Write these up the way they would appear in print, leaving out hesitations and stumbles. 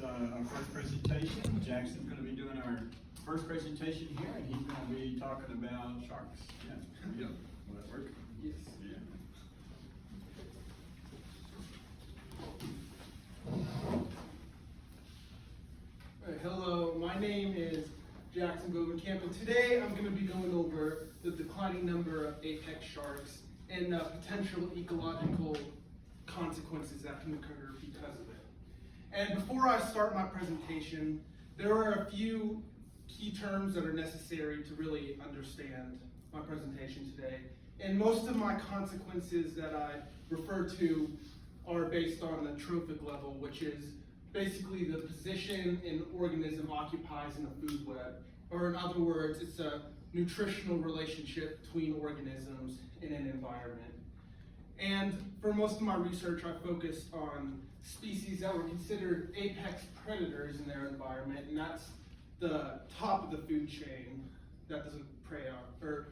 our first presentation. Jackson's going to be doing our first presentation here, and he's going to be talking about sharks. Yeah. Yep. Will that work? Yes. Yeah. Hello, my name is Jackson Govenkamp, and today I'm going to be going over the declining number of apex sharks and potential ecological consequences that can occur because of it. And before I start my presentation, there are a few key terms that are necessary to really understand my presentation today. And most of my consequences that I refer to are based on the trophic level, which is basically the position an organism occupies in a food web. Or in other words, it's a nutritional relationship between organisms in an environment. And for most of my research, I focused on species that were considered apex predators in their environment, and that's the top of the food chain that doesn't prey on, or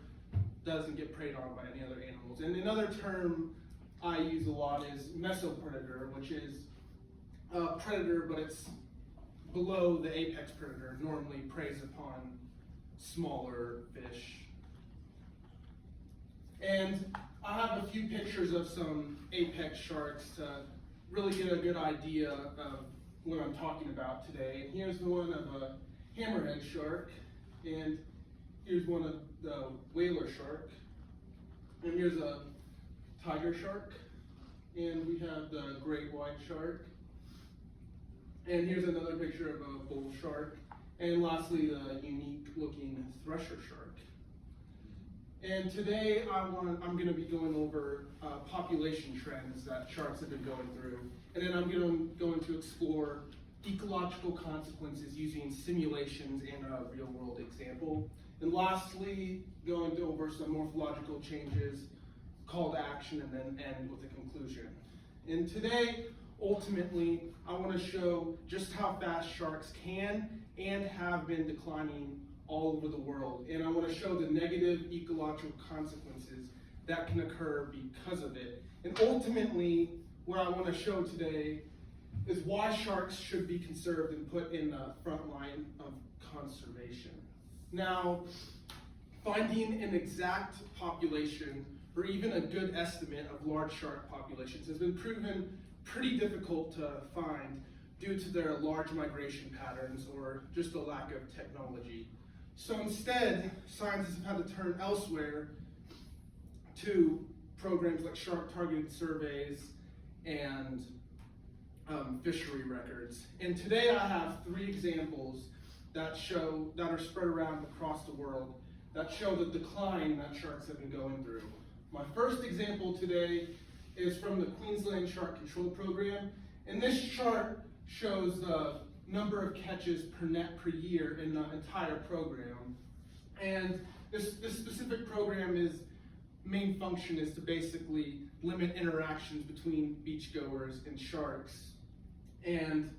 doesn't get preyed on by any other animals. And another term I use a lot is mesopredator, which is a predator, but it's below the apex predator, normally preys upon smaller fish. And I have a few pictures of some apex sharks to really get a good idea of what I'm talking about today. And here's the one of a hammerhead shark, and here's one of the whaler shark, and here's a tiger shark, and we have the great white shark, and here's another picture of a bull shark, and lastly the unique looking thresher shark. And today I'm going to be going over population trends that sharks have been going through, and then I'm going to explore ecological consequences using simulations and a real world example. And lastly, going over some morphological changes, call to action, and then end with a conclusion. And today, ultimately, I want to show just how fast sharks can and have been declining all over the world. And I want to show the negative ecological consequences that can occur because of it. And ultimately, what I want to show today is why sharks should be conserved and put in the front line of conservation. Now, finding an exact population or even a good estimate of large shark populations has been proven pretty difficult to find due to their large migration patterns or just a lack of technology. So instead, scientists have had to turn elsewhere to programs like shark targeted surveys and fishery records. And today I have 3 examples that are spread around across the world that show the decline that sharks have been going through. My first example today is from the Queensland Shark Control Program, and this chart shows the number of catches per net per year in the entire program. And this specific program's main function is to basically limit interactions between beachgoers and sharks. And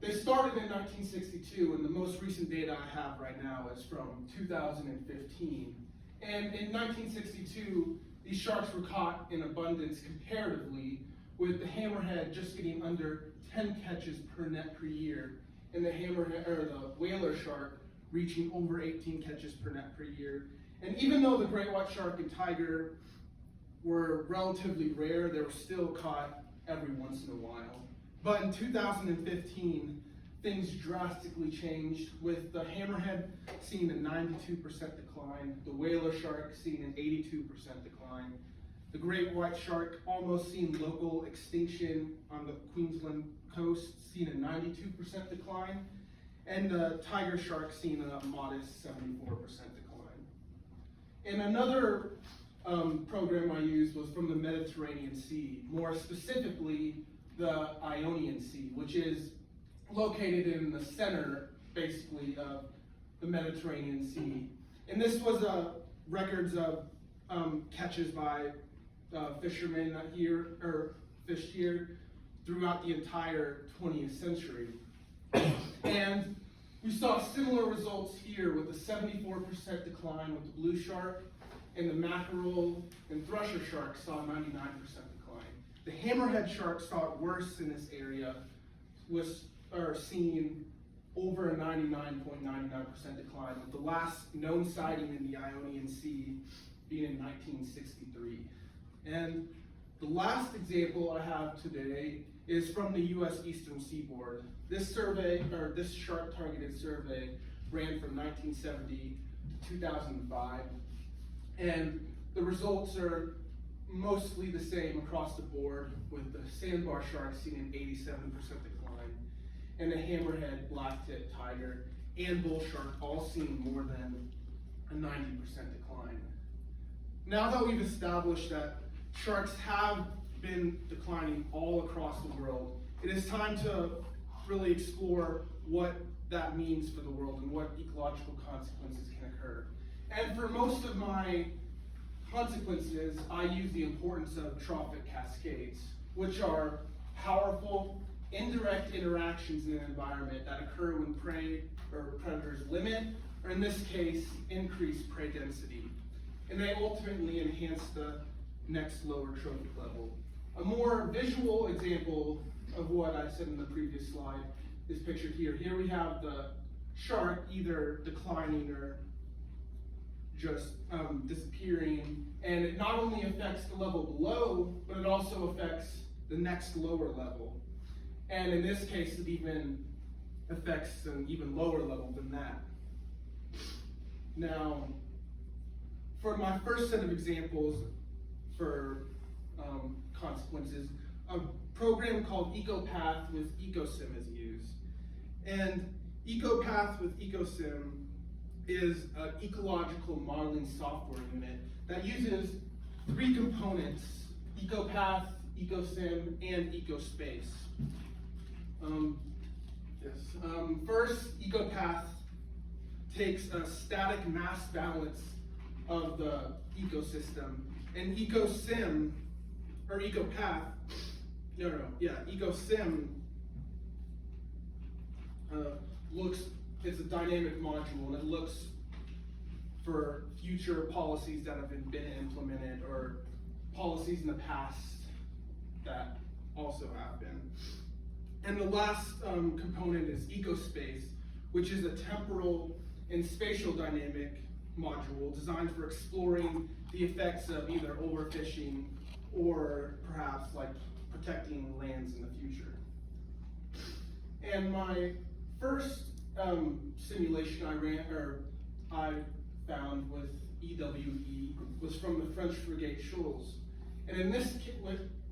they started in 1962, and the most recent data I have right now is from 2015. And in 1962, these sharks were caught in abundance comparatively, with the hammerhead just getting under 10 catches per net per year, and the whaler shark reaching over 18 catches per net per year. And even though the great white shark and tiger were relatively rare, they were still caught every once in a while. But in 2015, things drastically changed, with the hammerhead seeing a 92% decline, the whaler shark seeing an 82% decline, the great white shark almost seeing local extinction on the Queensland coast, seeing a 92% decline, and the tiger shark seeing a modest 74% decline. And another program I used was from the Mediterranean Sea, more specifically the Ionian Sea, which is located in the center, basically, of the Mediterranean Sea. And this was records of catches by fishermen fished here throughout the entire 20th century. And we saw similar results here with a 74% decline with the blue shark, and the mackerel and thresher shark saw 99% decline. The hammerhead shark saw it worse in this area, with are seeing over a 99.99% decline, with the last known sighting in the Ionian Sea being in 1963. And the last example I have today is from the U.S. Eastern Seaboard. This survey, or this shark-targeted survey, ran from 1970 to 2005, and the results are mostly the same across the board, with the sandbar shark seeing an 87% decline, and the hammerhead, black-tip tiger, and bull shark all seeing more than a 90% decline. Now that we've established that sharks have been declining all across the world, it is time to really explore what that means for the world and what ecological consequences can occur. And for most of my consequences, I use the importance of trophic cascades, which are powerful, indirect interactions in an environment that occur when prey or predators limit, or in this case, increase prey density. And they ultimately enhance the next lower trophic level. A more visual example of what I said in the previous slide is pictured here. Here we have the shark either declining or just disappearing, and it not only affects the level below, but it also affects the next lower level. And in this case, it even affects an even lower level than that. Now, for my first set of examples for consequences, a program called EcoPath with EcoSim is used. And EcoPath with EcoSim is an ecological modeling software unit that uses 3 components: EcoPath, EcoSim, and EcoSpace. First, EcoPath takes a static mass balance of the ecosystem, and EcoSim, or EcoPath, EcoSim it's a dynamic module, and it looks for future policies that have been implemented or policies in the past that also have been. And the last component is EcoSpace, which is a temporal and spatial dynamic module designed for exploring the effects of either overfishing or perhaps like protecting lands in the future. And my first simulation I found with EWE was from the French frigate Shoals. And in this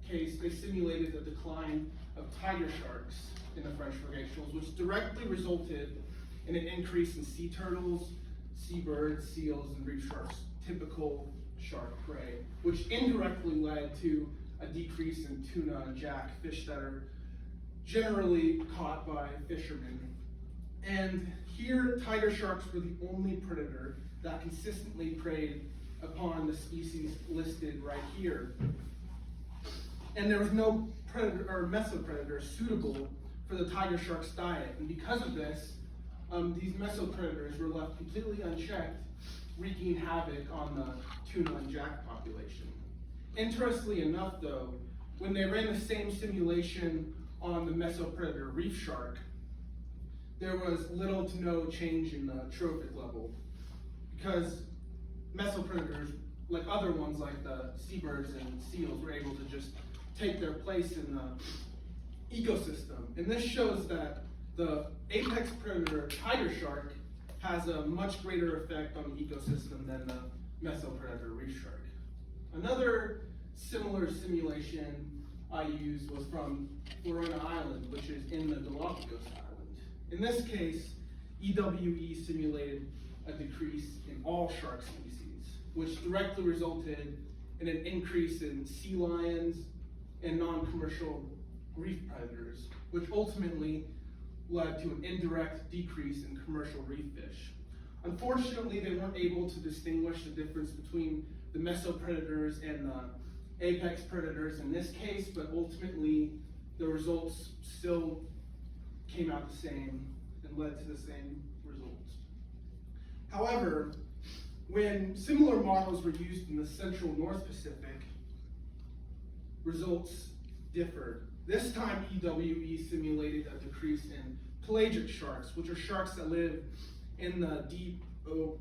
case, they simulated the decline of tiger sharks in the French frigate Shoals, which directly resulted in an increase in sea turtles, seabirds, seals, and reef sharks, typical shark prey, which indirectly led to a decrease in tuna and jack, fish that are generally caught by fishermen. And here, tiger sharks were the only predator that consistently preyed upon the species listed right here. And there was no predator or mesopredator suitable for the tiger shark's diet. And because of this, these mesopredators were left completely unchecked, wreaking havoc on the tuna and jack population. Interestingly enough, though, when they ran the same simulation on the mesopredator reef shark, there was little to no change in the trophic level, because mesopredators, like other ones like the seabirds and seals, were able to just take their place in the ecosystem. And this shows that the apex predator tiger shark has a much greater effect on the ecosystem than the mesopredator reef shark. Another similar simulation I used was from Florida Island, which is in the Galapagos Island. In this case, EWE simulated a decrease in all shark species, which directly resulted in an increase in sea lions and non-commercial reef predators, which ultimately led to an indirect decrease in commercial reef fish. Unfortunately, they weren't able to distinguish the difference between the mesopredators and the apex predators in this case, but ultimately the results still came out the same and led to the same results. However, when similar models were used in the central North Pacific, results differed. This time, EWE simulated a decrease in pelagic sharks, which are sharks that live in the deep,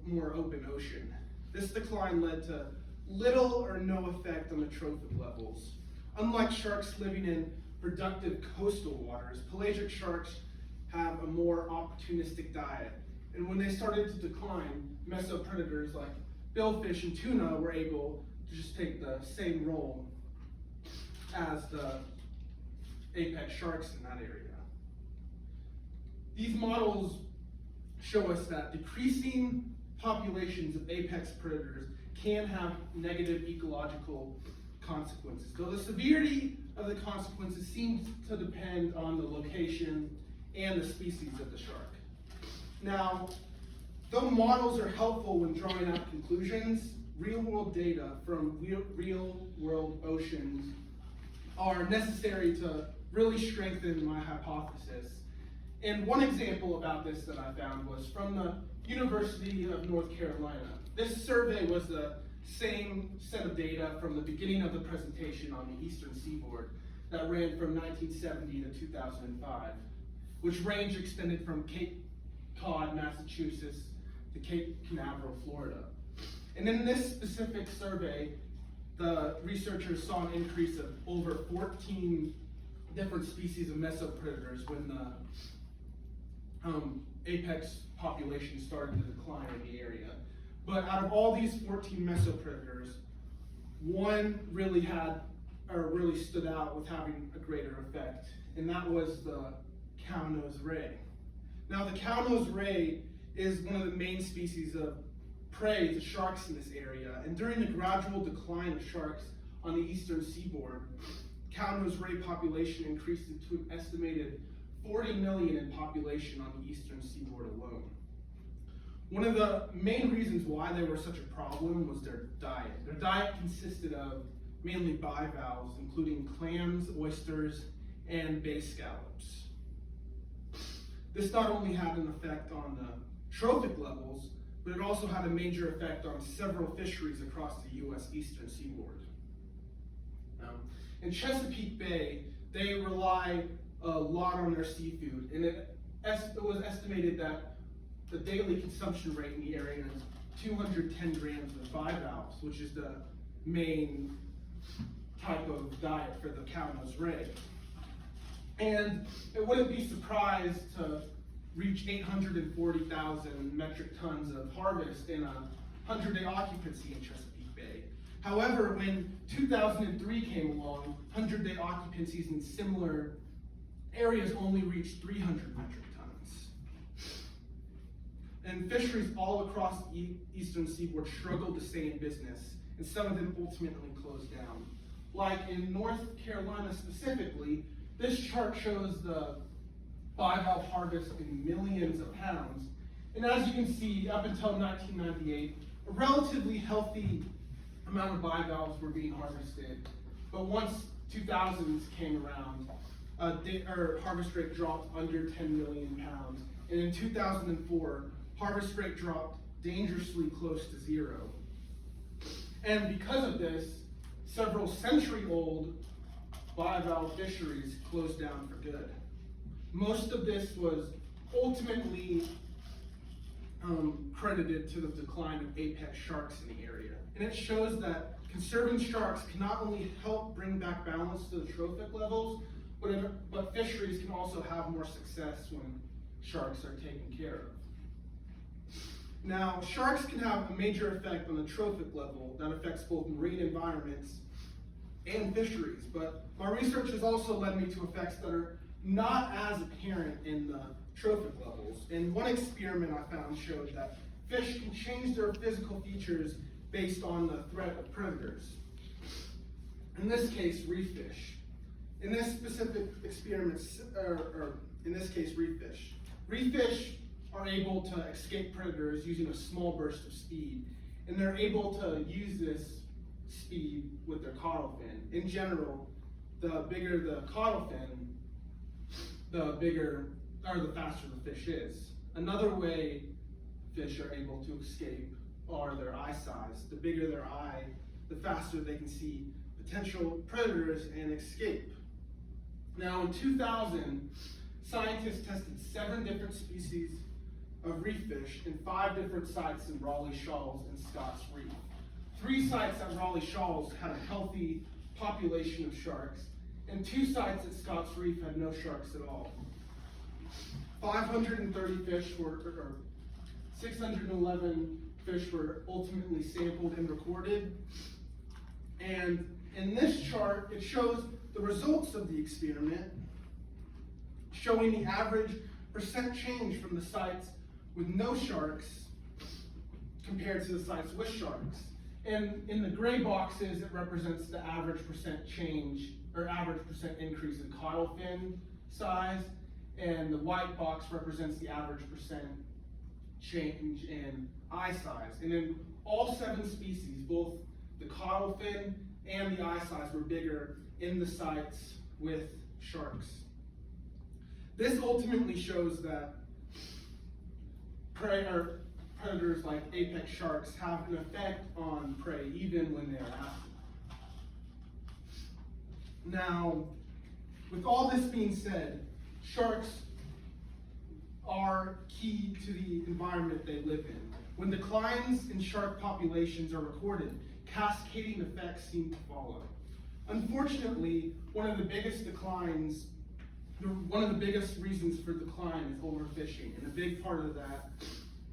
more open ocean. This decline led to little or no effect on the trophic levels. Unlike sharks living in productive coastal waters, pelagic sharks have a more opportunistic diet. And when they started to decline, mesopredators like billfish and tuna were able to just take the same role as the apex sharks in that area. These models show us that decreasing populations of apex predators can have negative ecological consequences, though the severity of the consequences seems to depend on the location and the species of the shark. Now, though models are helpful when drawing out conclusions, real-world data from real-world oceans are necessary to really strengthen my hypothesis. And one example about this that I found was from the University of North Carolina. This survey was the same set of data from the beginning of the presentation on the eastern seaboard that ran from 1970 to 2005, which range extended from Cape Cod, Massachusetts to Cape Canaveral, Florida. And in this specific survey, the researchers saw an increase of over 14 different species of mesopredators when the apex population started to decline in the area. But out of all these 14 mesopredators, one really stood out with having a greater effect, and that was the cow-nosed ray. Now, the cow-nosed ray is one of the main species of prey to sharks in this area, and during the gradual decline of sharks on the eastern seaboard, cow-nosed ray population increased to an estimated 40 million in population on the eastern seaboard alone. One of the main reasons why they were such a problem was their diet. Their diet consisted of mainly bivalves, including clams, oysters, and bay scallops. This not only had an effect on the trophic levels, but it also had a major effect on several fisheries across the U.S. eastern seaboard. In Chesapeake Bay, they rely a lot on their seafood, and it was estimated that the daily consumption rate in the area is 210 grams of bivalves, which is the main type of diet for the cow-nosed ray. And it wouldn't be surprised to reach 840,000 metric tons of harvest in a 100-day occupancy in Chesapeake Bay. However, when 2003 came along, 100-day occupancies in similar areas only reached 300 metric tons. And fisheries all across the eastern seaboard struggled to stay in business, and some of them ultimately closed down. Like in North Carolina specifically, this chart shows the bivalve harvest in millions of pounds. And as you can see, up until 1998, a relatively healthy amount of bivalves were being harvested. But once 2000s came around, harvest rate dropped under 10 million pounds. And in 2004, harvest rate dropped dangerously close to zero. And because of this, several century-old bivalve fisheries closed down for good. Most of this was ultimately credited to the decline of apex sharks in the area. And it shows that conserving sharks can not only help bring back balance to the trophic levels, but fisheries can also have more success when sharks are taken care of. Now, sharks can have a major effect on the trophic level that affects both marine environments and fisheries, but my research has also led me to effects that are not as apparent in the trophic levels. And one experiment I found showed that fish can change their physical features based on the threat of predators. In this case, reef fish. In this specific experiment, or in this case, reef fish. Reef fish are able to escape predators using a small burst of speed, and they're able to use this speed with their caudal fin. In general, the bigger the caudal fin, the faster the fish is. Another way fish are able to escape are their eye size. The bigger their eye, the faster they can see potential predators and escape. Now in 2000, scientists tested 7 different species of reef fish in 5 different sites in Raleigh Shoals and Scotts Reef. 3 sites at Raleigh Shoals had a healthy population of sharks, and 2 sites at Scotts Reef had no sharks at all. 530 fish or 611 fish were ultimately sampled and recorded. And in this chart, it shows the results of the experiment, showing the average percent change from the sites with no sharks compared to the sites with sharks. And in the gray boxes, it represents the average percent change, or average percent increase in caudal fin size, and the white box represents the average percent change in eye size. And in all 7 species, both the caudal fin and the eye size were bigger in the sites with sharks. This ultimately shows that predators like apex sharks have an effect on prey even when they're active. Now, with all this being said, sharks are key to the environment they live in. When declines in shark populations are recorded, cascading effects seem to follow. Unfortunately, one of the biggest reasons for decline is overfishing, and a big part of that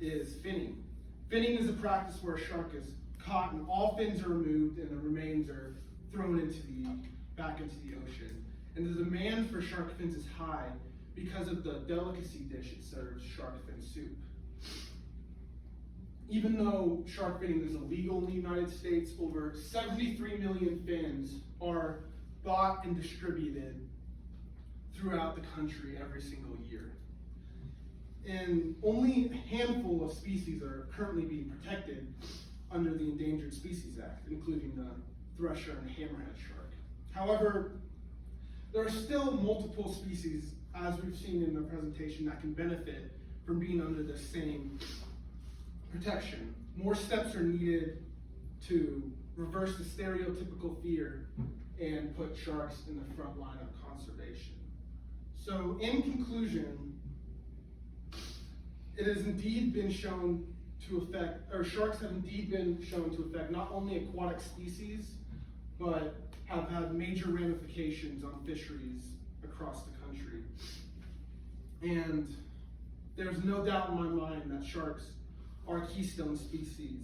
is finning. Finning is a practice where a shark is caught and all fins are removed and the remains are thrown back into the ocean. And the demand for shark fins is high because of the delicacy dish it serves, shark fin soup. Even though shark finning is illegal in the United States, over 73 million fins are bought and distributed throughout the country every single year. And only a handful of species are currently being protected under the Endangered Species Act, including the thresher and hammerhead shark. However, there are still multiple species, as we've seen in the presentation, that can benefit from being under the same protection. More steps are needed to reverse the stereotypical fear and put sharks in the front line of conservation. So in conclusion, it has indeed been shown to affect, or sharks have indeed been shown to affect not only aquatic species, but have had major ramifications on fisheries across the country. And there's no doubt in my mind that sharks are a keystone species.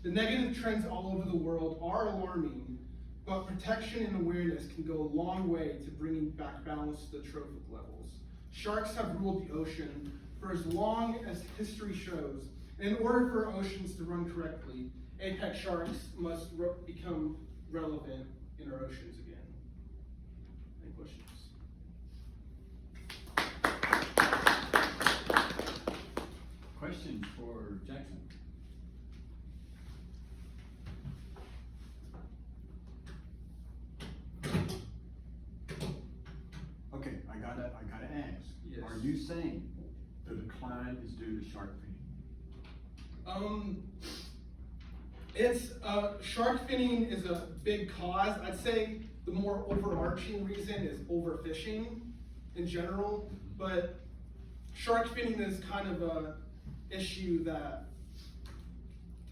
The negative trends all over the world are alarming, but protection and awareness can go a long way to bringing back balance to the trophic levels. Sharks have ruled the ocean for as long as history shows. And in order for oceans to run correctly, apex sharks must become relevant in our oceans again. Any questions? Questions for Jackson? Okay, I gotta ask. Yes. Are you saying the decline is due to shark finning? It's shark finning is a big cause. I'd say the more overarching reason is overfishing in general, but shark finning is kind of a issue that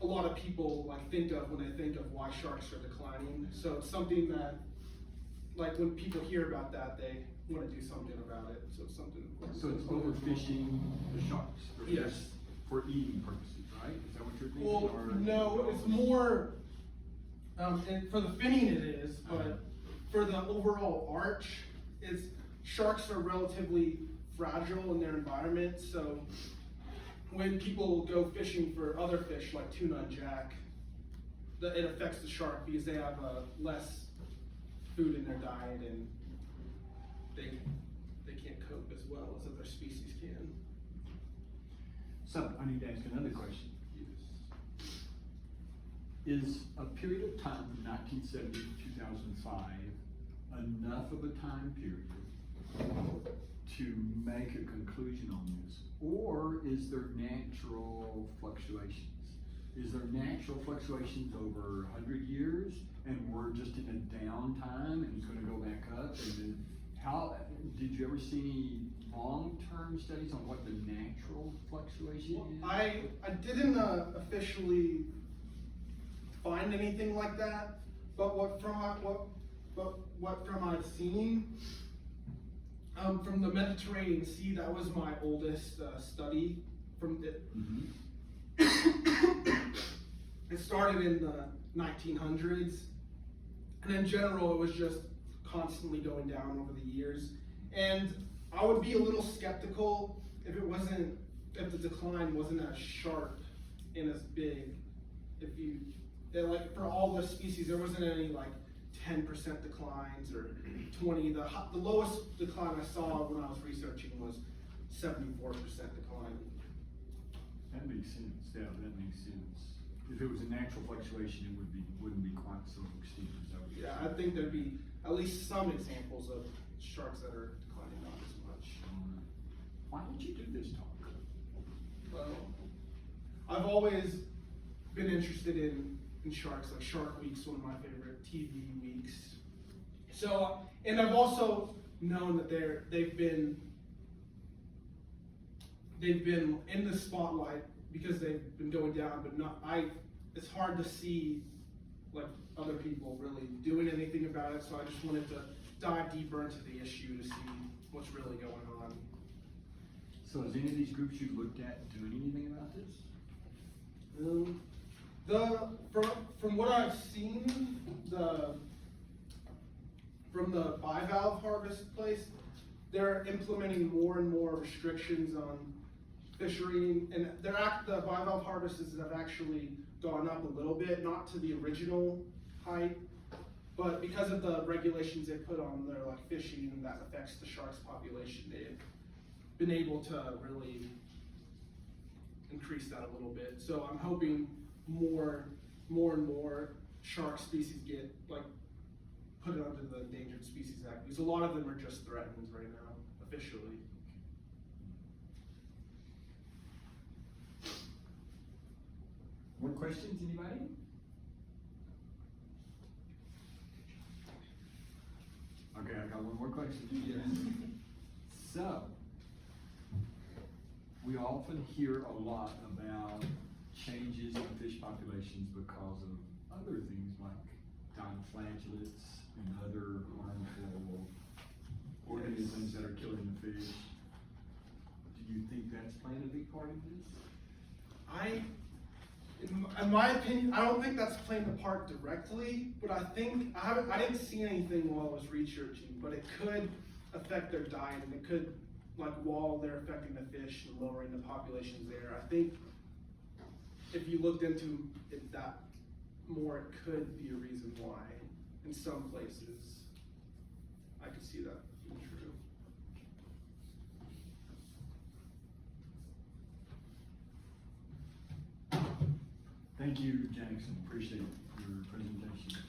a lot of people think of when they think of why sharks are declining. So it's something that, when people hear about that, they want to do something about it. So it's something. So it's overfishing the sharks for Yes. for eating purposes, right? Is that what you're thinking? Well, or- no, it's more, and for the finning it is, but for the overall arch, sharks are relatively fragile in their environment, so when people go fishing for other fish like tuna and jack, it affects the shark because they have less food in their diet and they can't cope as well as other species can. So, I need to ask another question. Is a period of time from 1970 to 2005 enough of a time period to make a conclusion on this? Or is there natural fluctuations? Is there natural fluctuations over 100 years and we're just in a downtime and it's gonna go back up? And then How, did you ever see any long-term studies on what the natural fluctuation is? I didn't officially find anything like that, but what from I've seen from the Mediterranean Sea, that was my oldest study from the. Mhm. It started in the 1900s, and in general, it was just constantly going down over the years. And I would be a little skeptical if the decline wasn't as sharp and as big. Like for all the species, there wasn't any like 10% declines or 20. The lowest decline I saw when I was researching was 74% decline. That makes sense, yeah, that makes sense. If it was a natural fluctuation, it wouldn't be quite so extreme as that would be. Yeah, I think there'd be at least some examples of sharks that are declining not as much. Why did you do this talk? Well, I've always been interested in sharks, like Shark Week's one of my favorite TV weeks. So, and I've also known that they've been in the spotlight because they've been going down, but it's hard to see like other people really doing anything about it, so I just wanted to dive deeper into the issue to see what's really going on. So has any of these groups you looked at doing anything about this? From what I've seen, from the bivalve harvest place, they're implementing more and more restrictions on fishery, and the bivalve harvests have actually gone up a little bit, not to the original height, but because of the regulations they put on their like fishing, and that affects the sharks population, they've been able to really increase that a little bit. So I'm hoping more and more shark species get like put under the Endangered Species Act, because a lot of them are just threatened right now, officially. More questions, anybody? Okay, I got one more question. So, we often hear a lot about changes in fish populations because of other things like dying flagellates and other harmful organisms that are killing the fish. Do you think that's playing a big part in this? In my opinion, I don't think that's playing a part directly, but I didn't see anything while I was researching, but it could affect their diet, and it could, like while they're affecting the fish and lowering the populations there, I think if you looked into it that more, it could be a reason why in some places. I could see that being true. Thank you, Jackson. Appreciate your presentation.